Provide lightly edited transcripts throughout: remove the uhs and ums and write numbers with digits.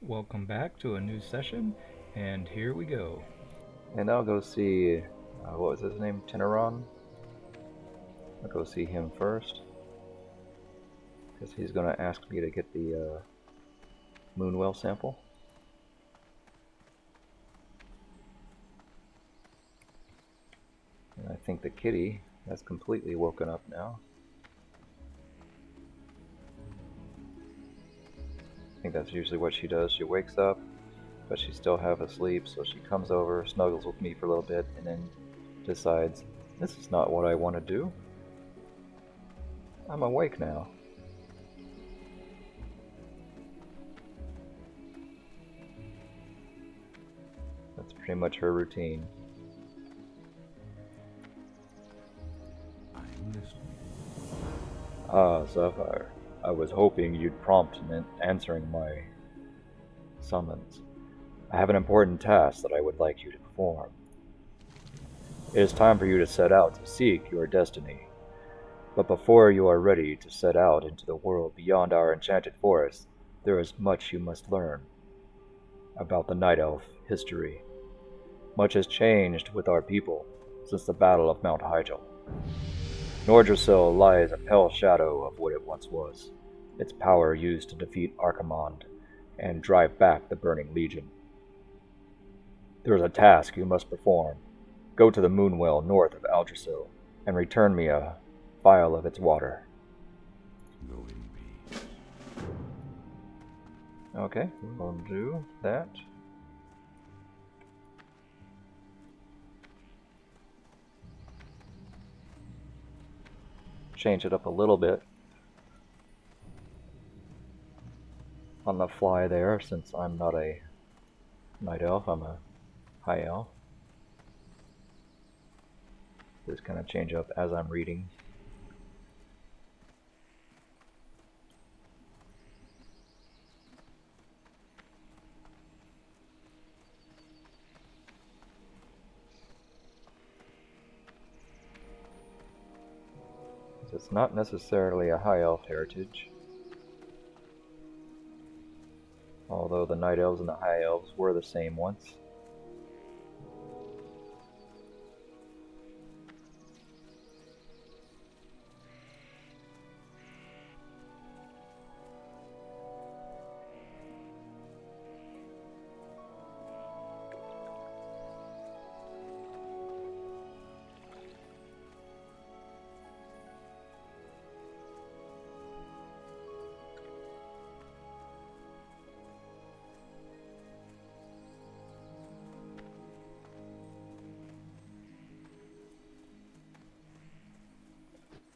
Welcome back to a new session, and here we go. And I'll go see, what was his name? Teneron? I'll go see him first. Because he's going to ask me to get the Moonwell sample. And I think the kitty has completely woken up now. I think that's usually what she does. She wakes up, but she's still half asleep, so she comes over, snuggles with me for a little bit, and then decides, this is not what I want to do. I'm awake now. That's pretty much her routine. I'm listening. Ah, Safyre. I was hoping you'd prompt in answering my summons. I have an important task that I would like you to perform. It is time for you to set out to seek your destiny. But before you are ready to set out into the world beyond our enchanted forest, there is much you must learn about the Night Elf history. Much has changed with our people since the Battle of Mount Hyjal. Nordrassil lies a pale shadow of what it once was, its power used to defeat Archimonde and drive back the Burning Legion. There is a task you must perform. Go to the Moonwell north of Aldrassil and return me a vial of its water. Go in peace. Okay, we'll do that. Change it up a little bit on the fly there, since I'm not a night elf, I'm a high elf. Just kind of change up as I'm reading. It's not necessarily a high elf heritage, although the night elves and the high elves were the same once.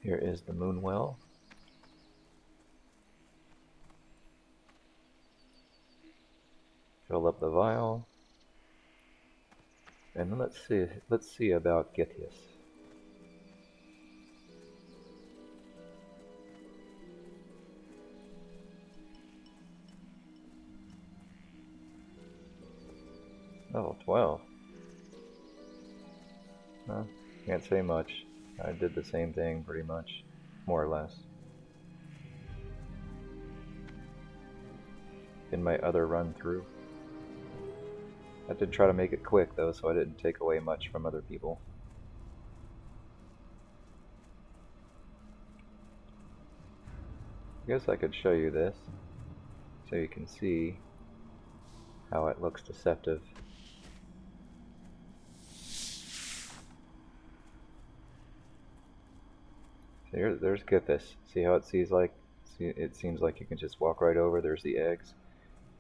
Here is the Moonwell. Fill up the vial. And then let's see about Githias. Level 12. Well, can't say much. I did the same thing pretty much, more or less. In my other run through. I did try to make it quick though, so I didn't take away much from other people. I guess I could show you this, so you can see how it looks deceptive. So there's Githis. See how it seems like? It seems like you can just walk right over. There's the eggs,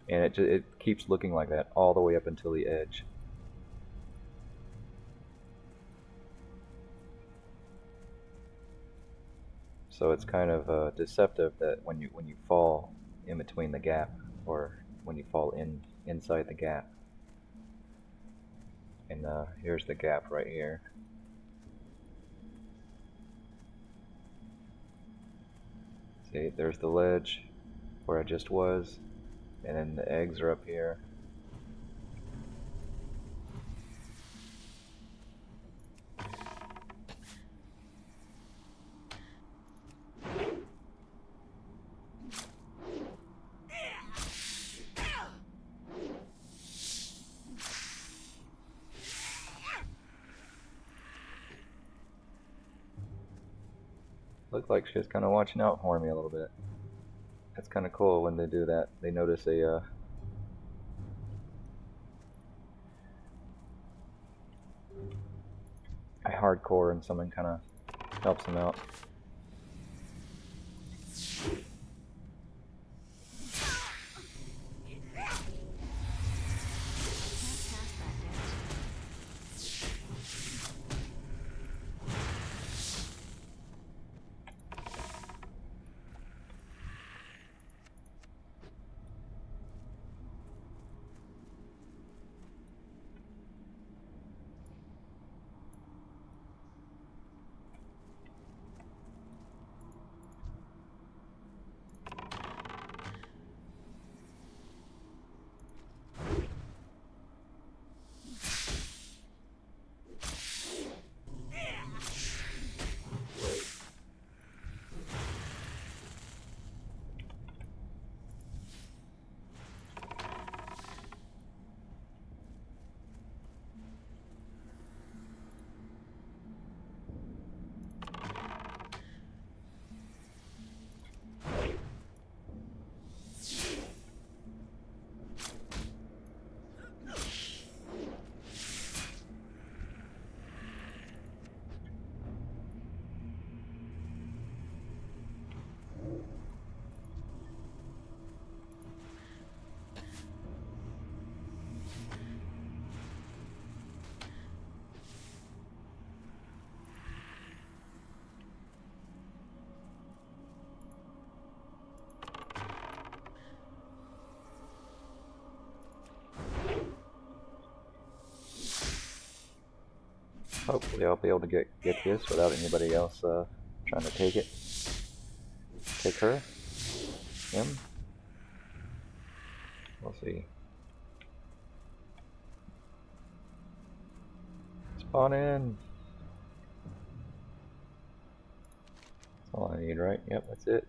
and it keeps looking like that all the way up until the edge. So it's kind of deceptive that when you fall in between the gap, or when you fall inside the gap. And here's the gap right here. See, there's the ledge where I just was, and then the eggs are up here. Looked like she was kind of watching out for me a little bit. That's kind of cool when they do that. They notice a hardcore and someone kind of helps them out. Hopefully I'll be able to get this without anybody else trying to take it. Take her. Him. We'll see. Spawn in. That's all I need, right? Yep, that's it.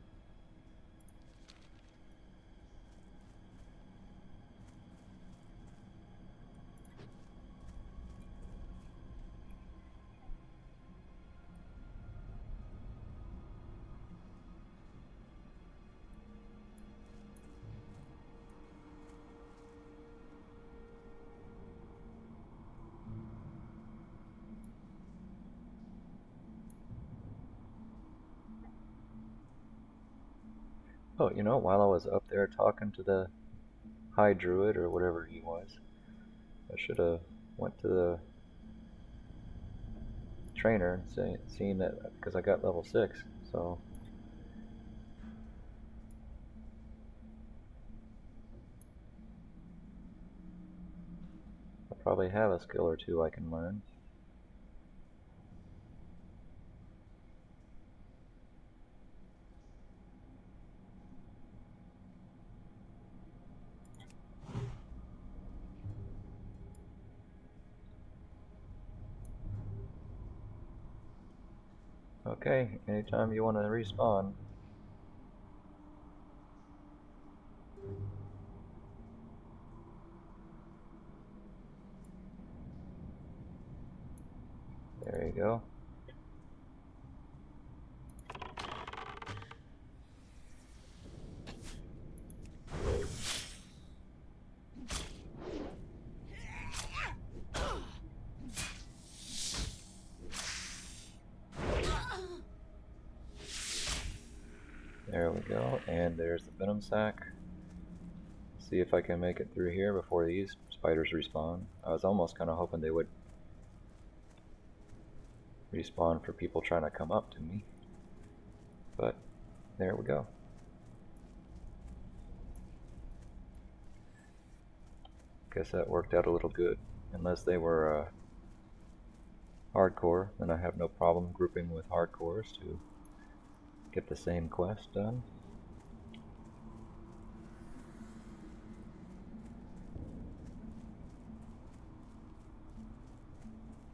Oh, you know, while I was up there talking to the High Druid or whatever he was, I should have went to the trainer and seen that, because I got level 6, so I probably have a skill or two I can learn. Okay, anytime you want to respawn. There you go. There we go, and there's the venom sac. See if I can make it through here before these spiders respawn. I was almost kind of hoping they would respawn for people trying to come up to me. But there we go. Guess that worked out a little good. Unless they were hardcore, then I have no problem grouping with hardcores to get the same quest done.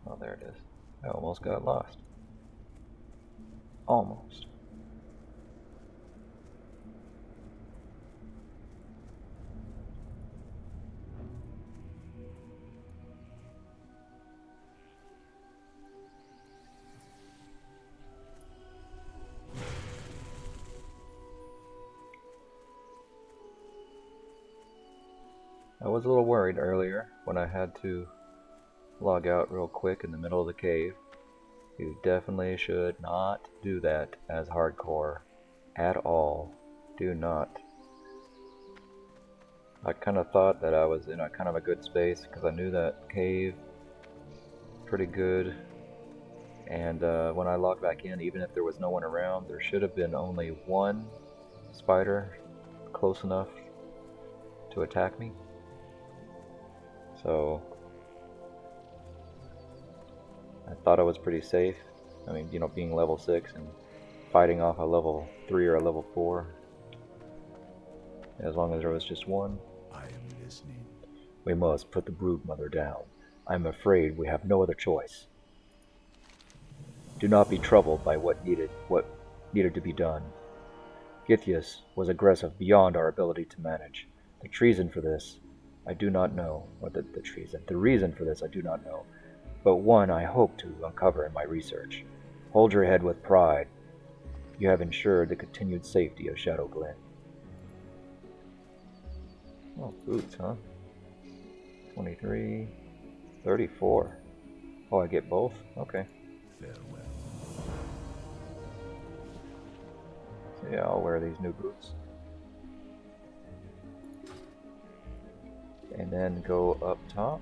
Oh, there it is. I almost got lost. Almost. I was a little worried earlier when I had to log out real quick in the middle of the cave. You definitely should not do that as hardcore at all. Do not. I kind of thought that I was in a kind of a good space because I knew that cave pretty good. And when I logged back in, even if there was no one around, there should have been only one spider close enough to attack me. So I thought I was pretty safe. I mean, you know, being level 6 and fighting off a level 3 or a level 4. As long as there was just one. I am listening. We must put the broodmother down. I'm afraid we have no other choice. Do not be troubled by what needed to be done. Githias was aggressive beyond our ability to manage. The reason for this, I do not know. The reason for this, I do not know. But one I hope to uncover in my research. Hold your head with pride. You have ensured the continued safety of Shadowglen. Oh, boots, huh? 23, 34. Oh, I get both? Okay. Farewell. So yeah, I'll wear these new boots. And then go up top.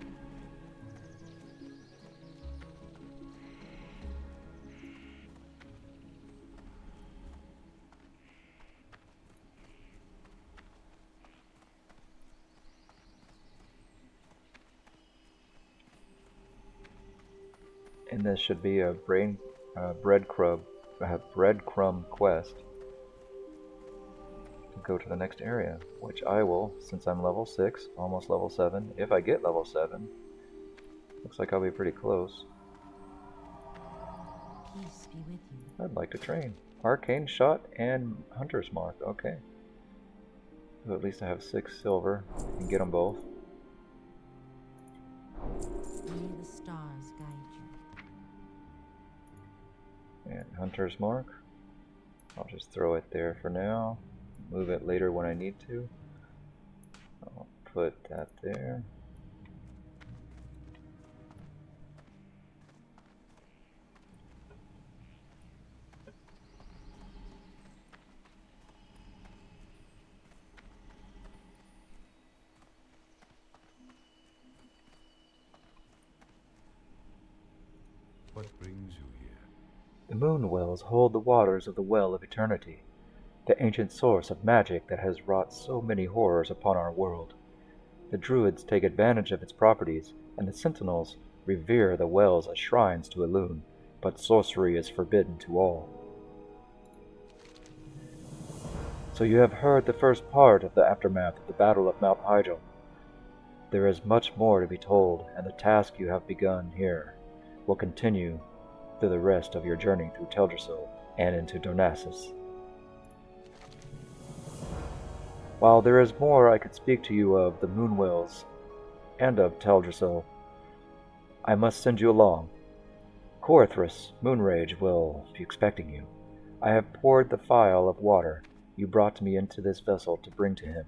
And this should be a breadcrumb quest to go to the next area, which I will, since I'm level 6, almost level 7. If I get level 7, looks like I'll be pretty close. Peace be with you. I'd like to train. Arcane Shot and Hunter's Mark, okay. So at least I have 6 silver and get them both. May the stars guide you. And Hunter's Mark. I'll just throw it there for now. Move it later when I need to. I'll put that there. What brings you here? The moon wells hold the waters of the Well of Eternity, the ancient source of magic that has wrought so many horrors upon our world. The druids take advantage of its properties, and the sentinels revere the wells as shrines to Elune, but sorcery is forbidden to all. So you have heard the first part of the aftermath of the Battle of Mount Hyjal. There is much more to be told, and the task you have begun here will continue through the rest of your journey through Teldrassil and into Darnassus. While there is more I could speak to you of the Moonwells and of Teldrassil, I must send you along. Corythris, Moonrage, will be expecting you. I have poured the phial of water you brought me into this vessel to bring to him.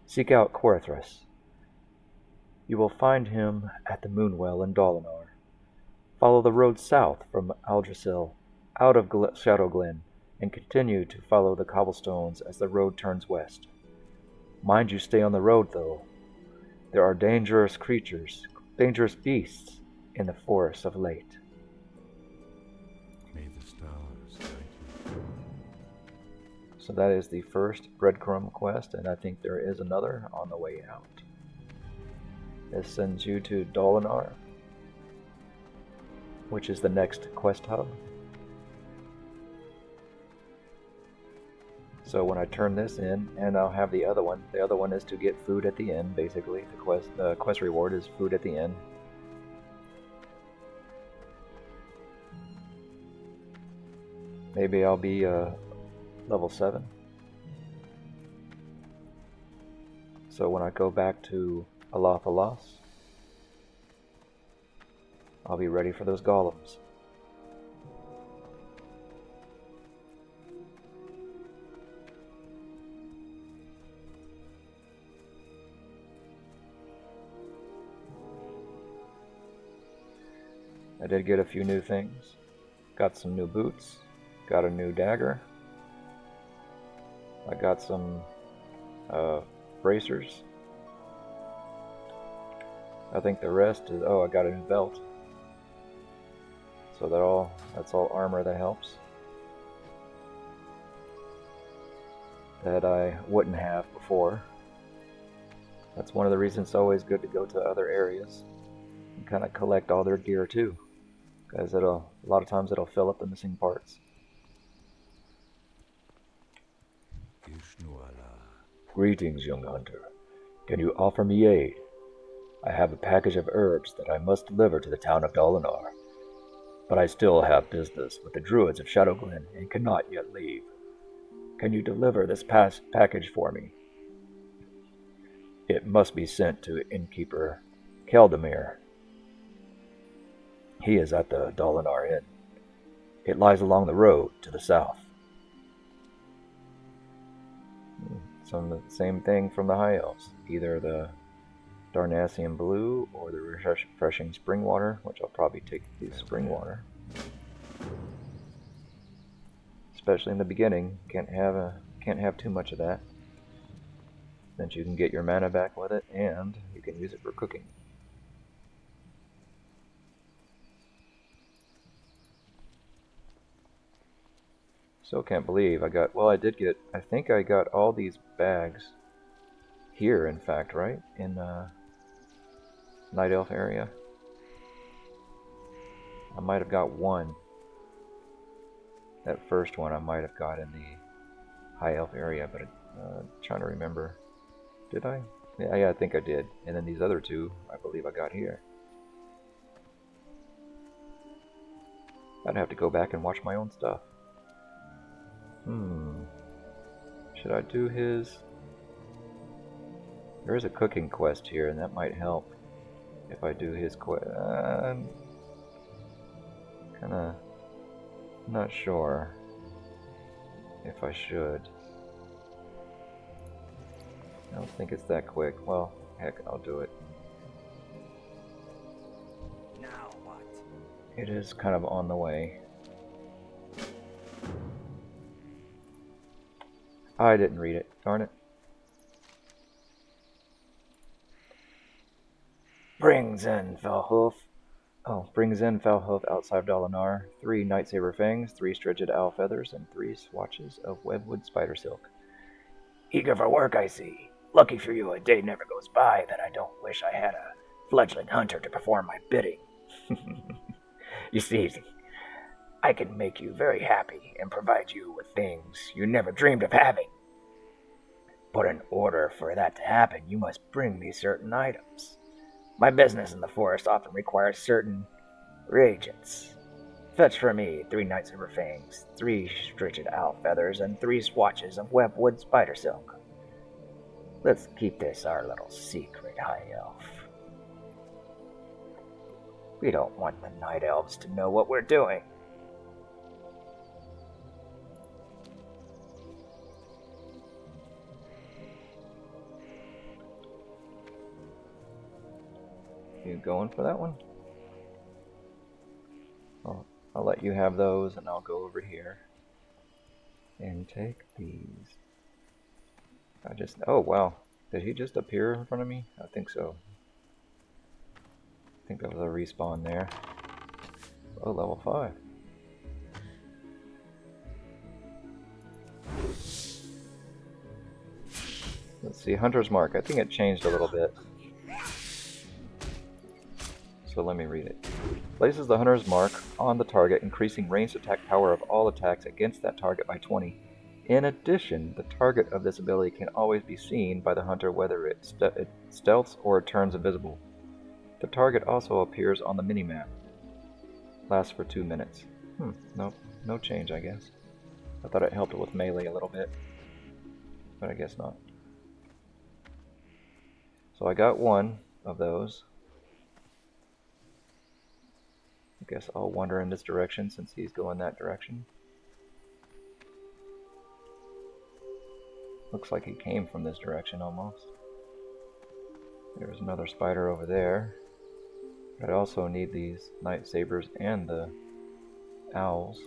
Seek out Corythris. You will find him at the Moonwell in Dolanaar. Follow the road south from Aldrassil, out of Shadowglen, and continue to follow the cobblestones as the road turns west. Mind you stay on the road, though. There are dangerous beasts in the forests of Late. May the stars guide you. So that is the first breadcrumb quest, and I think there is another on the way out. This sends you to Dolanaar, which is the next quest hub. So when I turn this in, and I'll have the other one is to get food at the end, basically. The quest reward is food at the end. Maybe I'll be level 7. So when I go back to Alah Thalas, I'll be ready for those golems. I did get a few new things. Got some new boots. Got a new dagger. I got some bracers. I think the rest is, oh, I got a new belt. So that's all armor that helps. That I wouldn't have before. That's one of the reasons it's always good to go to other areas and kind of collect all their gear too, because a lot of times it'll fill up the missing parts. Greetings, young hunter. Can you offer me aid? I have a package of herbs that I must deliver to the town of Dolanaar, but I still have business with the druids of Shadowglen and cannot yet leave. Can you deliver this package for me? It must be sent to innkeeper Keldamir. He is at the Dolanaar Inn. It lies along the road to the south. Some same thing from the High Elves. Either the Darnassian Blue or the refreshing spring water, which I'll probably take the spring water. Especially in the beginning, can't have too much of that. Since you can get your mana back with it, and you can use it for cooking. Still can't believe I think I got all these bags here, in fact, right? In Night Elf area. I might have got one. That first one I might have got in the High Elf area, but I'm trying to remember. Did I? Yeah, I think I did. And then these other two, I believe I got here. I'd have to go back and watch my own stuff. Should I do his? There is a cooking quest here, and that might help if I do his quest. Kinda not sure if I should. I don't think it's that quick. Well, heck, I'll do it. Now what? It is kind of on the way. I didn't read it. Darn it. Bring Zen Foulhoof. Bring Zen Foulhoof outside of Dolanaar. 3 Nightsaber Fangs, 3 Strigid Owl Feathers, and 3 swatches of webwood spider silk. Eager for work, I see. Lucky for you, a day never goes by that I don't wish I had a fledgling hunter to perform my bidding. You see, I can make you very happy and provide you with things you never dreamed of having. But in order for that to happen, you must bring me certain items. My business in the forest often requires certain reagents. Fetch for me 3 Nightsaber Fangs, 3 Strigid Owl Feathers, and 3 swatches of webwood spider silk. Let's keep this our little secret, High Elf. We don't want the Night Elves to know what we're doing. You going for that one? I'll let you have those, and I'll go over here and take these. Oh wow, did he just appear in front of me? I think so. I think that was a respawn there. Oh, level 5. Let's see, Hunter's Mark. I think it changed a little bit. So let me read it. Places the Hunter's Mark on the target, increasing ranged attack power of all attacks against that target by 20. In addition, the target of this ability can always be seen by the hunter whether it stealths or it turns invisible. The target also appears on the minimap. Lasts for 2 minutes. Nope, no change, I guess. I thought it helped with melee a little bit, but I guess not. So I got one of those. I guess I'll wander in this direction since he's going that direction. Looks like he came from this direction almost. There's another spider over there. I also need these night sabers and the owls.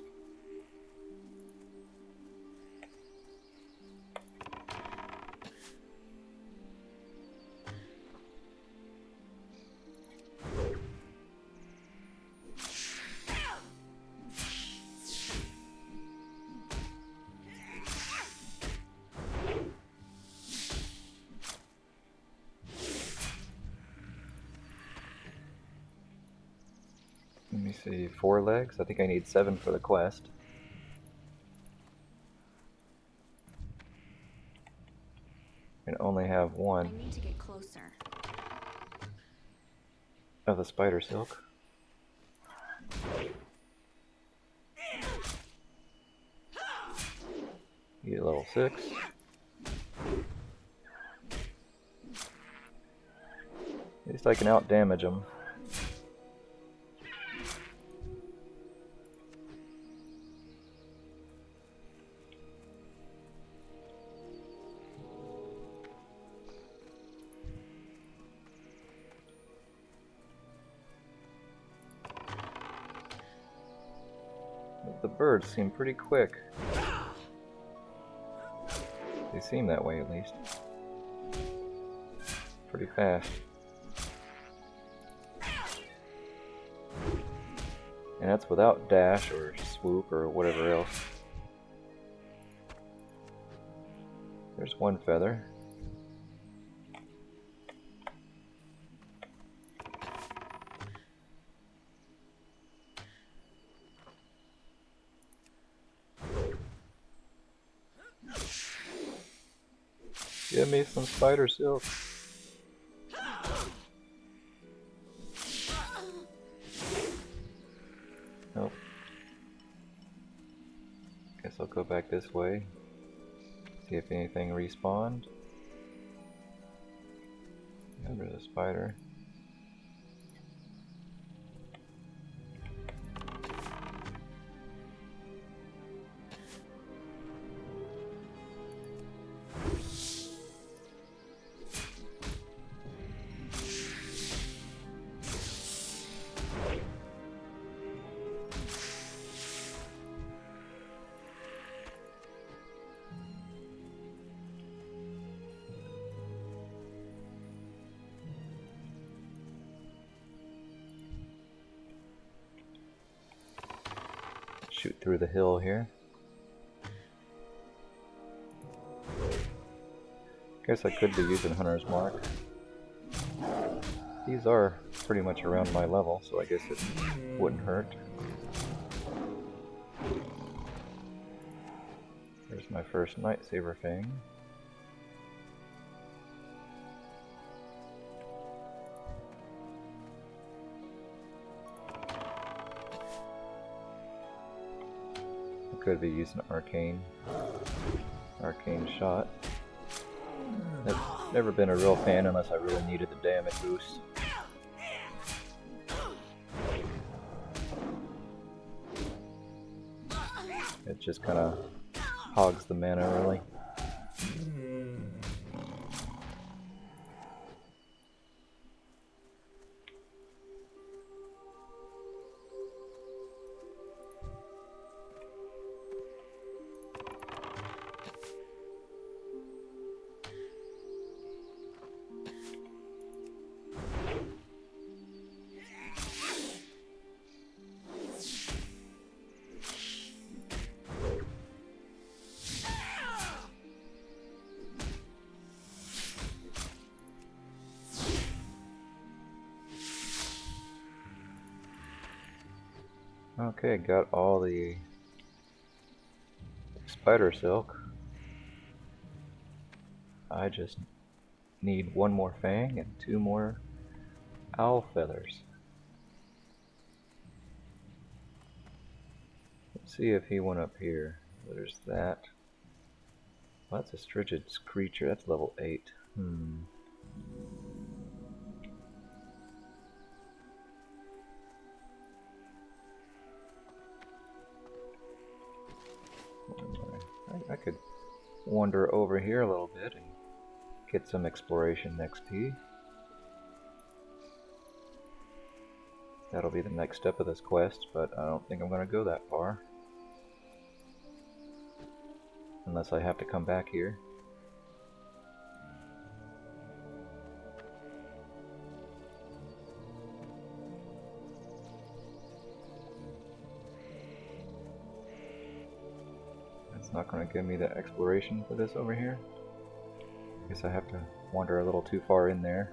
Let me see, 4 legs? I think I need 7 for the quest. And only have 1 I need to get closer. of the spider silk. Need a level 6. At least I can out damage them. The birds seem pretty quick. They seem that way at least. Pretty fast. And that's without dash or swoop or whatever else. There's 1 feather. Give me some spider silk. Nope. Guess I'll go back this way. See if anything respawned. Yeah, there's a spider. Shoot through the hill here. Guess I could be using Hunter's Mark. These are pretty much around my level, so I guess it wouldn't hurt. There's my first Night Saber Fang. Could be using arcane shot. I've never been a real fan unless I really needed the damage boost. It just kind of hogs the mana really. Okay, got all the spider silk. I just need 1 more fang and 2 more owl feathers. Let's see if he went up here. There's that. Well, that's a Strigid creature. That's level 8. I could wander over here a little bit and get some exploration XP. That'll be the next step of this quest, but I don't think I'm going to go that far. Unless I have to come back here. That's not going to give me the exploration for this over here. Guess I have to wander a little too far in there.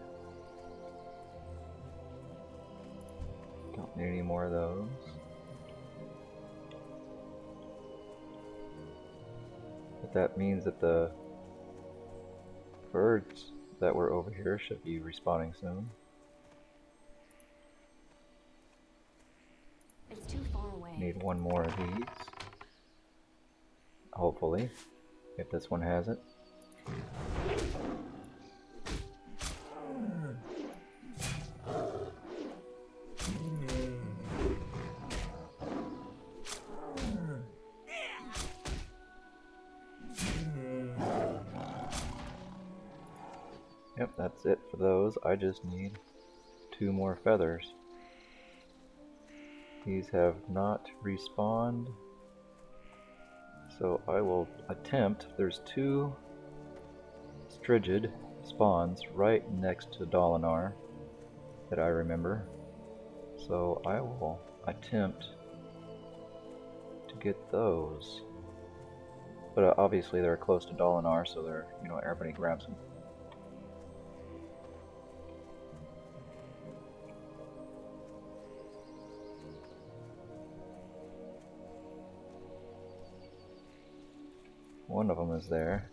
Don't need any more of those. But that means that the birds that were over here should be respawning soon. It's too far away. Need one more of these. Hopefully, if this one has it. Yep, that's it for those. I just need 2 more feathers. These have not respawned. So I will attempt. There's 2 Strigid spawns right next to Dolanaar that I remember. So I will attempt to get those. But obviously they're close to Dolanaar, so they're, everybody grabs them. One of them is there.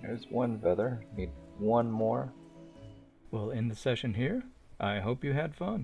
There's 1 feather. Need 1 more. We'll end the session here. I hope you had fun.